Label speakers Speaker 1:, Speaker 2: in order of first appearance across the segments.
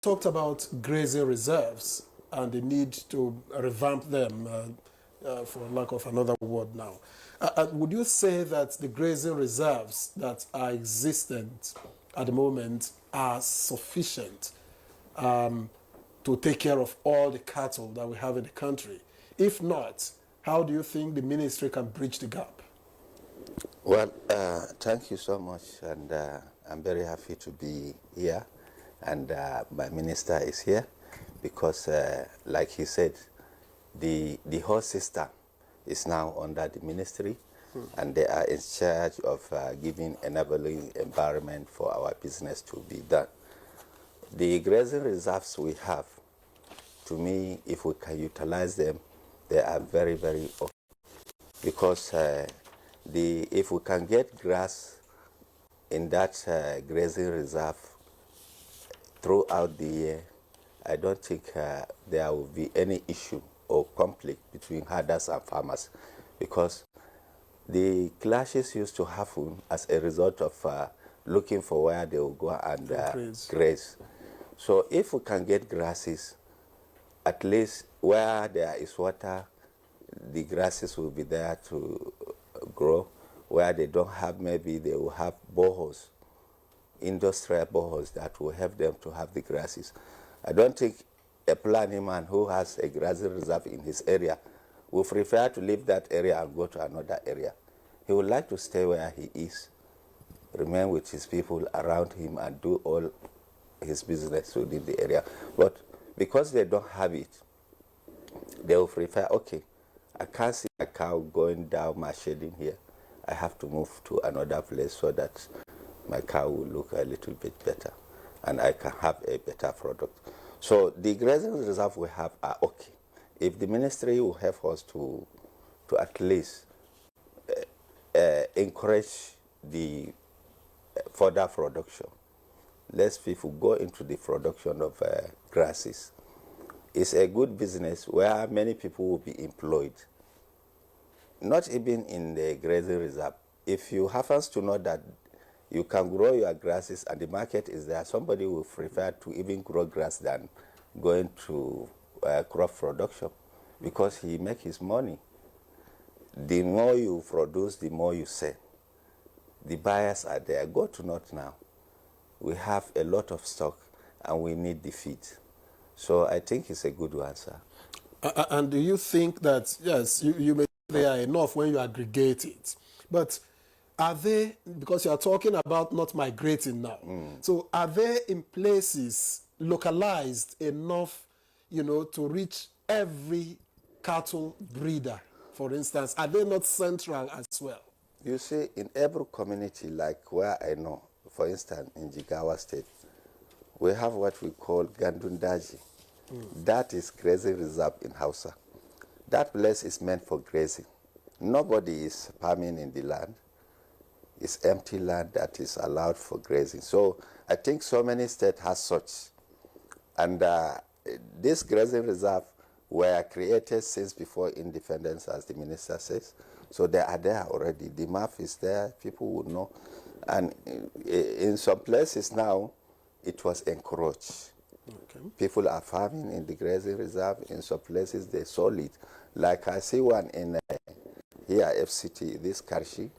Speaker 1: talked about grazing reserves and the need to revamp them, for lack of another word now. Would you say that the grazing reserves that are existent at the moment are sufficient to take care of all the cattle that we have in the country? If not, how do you think the ministry can bridge the gap?
Speaker 2: Well, thank you so much, and I'm very happy to be here, and my minister is here because, like he said, the whole system is now under the ministry, and they are in charge of giving enabling environment for our business to be done. The grazing reserves we have, to me, if we can utilize them, they are very, very okay. Because if we can get grass in that grazing reserve throughout the year, I don't think there will be any issue or conflict between herders and farmers, because the clashes used to happen as a result of looking for where they will go and graze. So if we can get grasses, at least where there is water, the grasses will be there to grow. Where they don't have, maybe they will have boreholes, industrial boreholes that will help them to have the grasses. I don't think a planning man who has a grazing reserve in his area will prefer to leave that area and go to another area. He would like to stay where he is, remain with his people around him and do all his business within the area. But because they don't have it, they will prefer, okay, I can't see a cow going down my shading here. I have to move to another place so that my cow will look a little bit better and I can have a better product. So the grazing reserve we have are okay. If the ministry will help us to at least encourage the further production, less people go into the production of grasses. It's a good business where many people will be employed, not even in the grazing reserve. If you happen to know that you can grow your grasses and the market is there, somebody will prefer to even grow grass than going to crop production, because he makes his money. The more you produce, the more you sell. The buyers are there. Go to North now. We have a lot of stock and we need the feed. So I think it's a good one, sir.
Speaker 1: And do you think that, yes, you may say they are enough when you aggregate it, but are they, because you are talking about not migrating now, so are they in places localized enough, to reach every cattle breeder, for instance? Are they not central as well?
Speaker 2: You see, in every community, like where I know, for instance, in Jigawa State, we have what we call Gandundaji. That is grazing reserve in Hausa. That place is meant for grazing. Nobody is farming in the land. It's empty land that is allowed for grazing. So I think so many states have such. And this grazing reserve were created since before independence, as the minister says. So they are there already. The map is there. People would know. And in some places now, it was encouraged. Okay. People are farming in the grazing reserve. In some places, they sold it. Like I see one in here, FCT, this Karshi.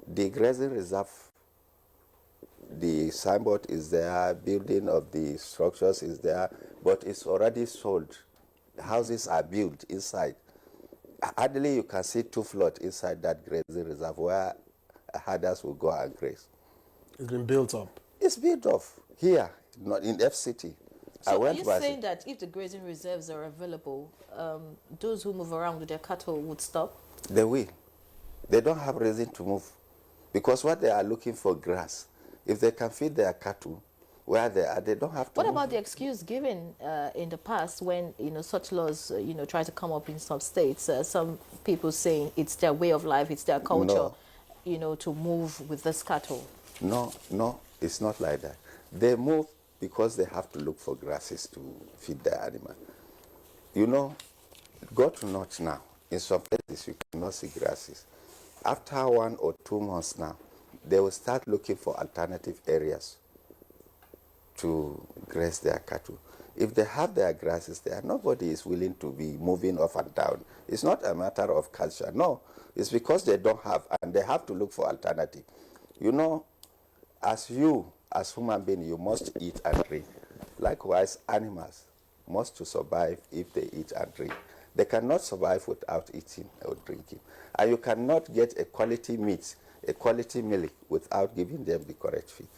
Speaker 2: The grazing reserve, the signboard is there, building of the structures is there, but it's already sold. The houses are built inside. Hardly you can see 2 floors inside that grazing reserve where herders will go and graze.
Speaker 1: It's been built up.
Speaker 2: It's built up here, not in FCT.
Speaker 3: So are you saying that if the grazing reserves are available, those who move around with their cattle would stop?
Speaker 2: They will. They don't have reason to move, because what they are looking for, grass. If they can feed their cattle where they are, they don't have to
Speaker 3: What
Speaker 2: move.
Speaker 3: about the excuse given in the past when such laws try to come up in some states? Some people saying it's their way of life, it's their culture, to move with this cattle.
Speaker 2: No, it's not like that. They move because they have to look for grasses to feed their animal. Go to North now. In some places, you cannot see grasses. After 1 or 2 months now, they will start looking for alternative areas to graze their cattle. If they have their grasses there, nobody is willing to be moving up and down. It's not a matter of culture. No, it's because they don't have, and they have to look for alternative. You know, as human beings, you must eat and drink. Likewise, animals must to survive if they eat and drink. They cannot survive without eating or drinking. And you cannot get a quality meat, a quality milk, without giving them the correct feed.